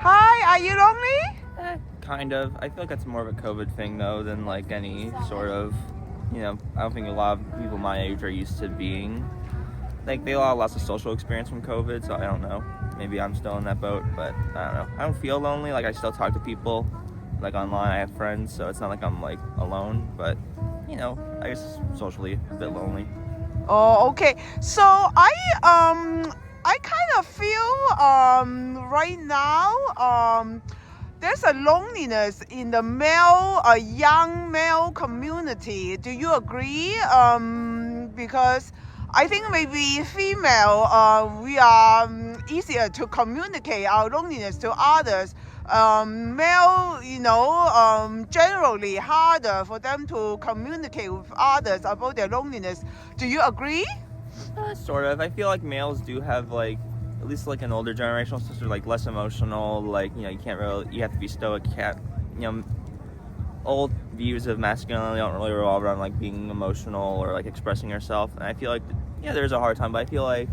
Hi, are you lonely? Kind of. I feel like that's more of a COVID thing though than like any sort of, I don't think a lot of people my age are used to being like they lost of social experience from COVID, so I don't know. Maybe I'm still in that boat, but I don't know. I don't feel lonely. Like I still talk to people, like online. I have friends, so it's not like I'm like alone. But I guess socially a bit lonely. Oh, okay. So I kind of feel right now there's a loneliness in the young male community. Do you agree? Because I think maybe female, we are easier to communicate our loneliness to others. Male, generally harder for them to communicate with others about their loneliness. Do you agree? Sort of. I feel like males do have like at least like an older generational sister like less emotional. Like you can't really you have to be stoic. You can't old views of masculinity don't really revolve around like being emotional or like expressing yourself. And I feel like there's a hard time, but I feel like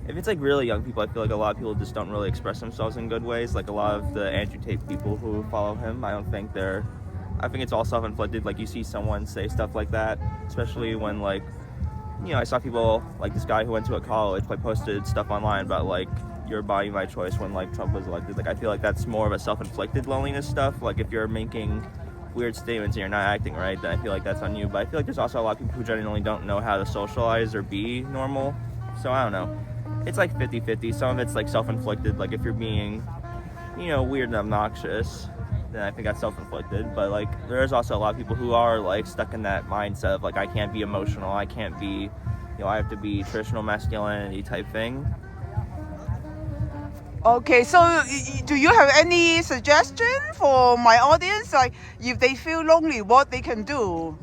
if it's like really young people, I feel like a lot of people just don't really express themselves in good ways. Like a lot of the Andrew Tate people who follow him, I think it's all self-inflicted. Like you see someone say stuff like that, especially when like I saw people like this guy who went to a college like posted stuff online about like your body my choice when like Trump was elected. Like I feel like that's more of a self-inflicted loneliness stuff. Like if you're making weird statements and you're not acting right, then I feel like that's on you. But I feel like there's also a lot of people who genuinely don't know how to socialize or be normal. So I don't know. It's like 50-50. Some of it's like self-inflicted. Like if you're being, weird and obnoxious, then I think that's self-inflicted. But like there's also a lot of people who are like stuck in that mindset of like I can't be emotional. I can't be, I have to be traditional masculinity type thing. Okay, so do you have any suggestion for my audience? Like, if they feel lonely, what they can do?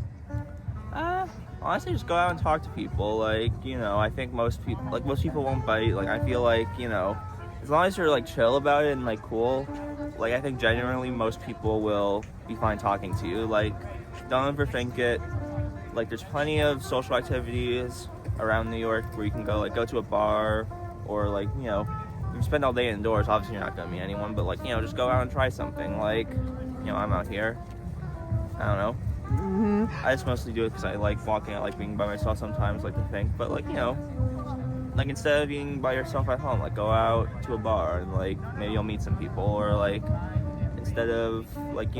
Honestly, just go out and talk to people. Like, I think most people won't bite. Like, I feel like, as long as you're like chill about it and like cool, like I think genuinely most people will be fine talking to you. Like, don't overthink it. Like, there's plenty of social activities around New York where you can go to a bar or like, you spend all day indoors. Obviously, you're not gonna meet anyone, but like, just go out and try something. Like, I'm out here. I don't know. Mm-hmm. I just mostly do it because I like walking. I like being by myself sometimes, like to think. But like, like instead of being by yourself at home, like go out to a bar and like maybe you'll meet some people. Or like instead of like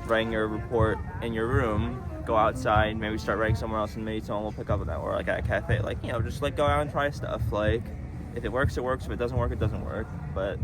writing your report in your room, go outside. Maybe start writing somewhere else, and maybe someone will pick up on that. Or like at a cafe, like just like go out and try stuff. Like if it works, it works. If it doesn't work, it doesn't work. But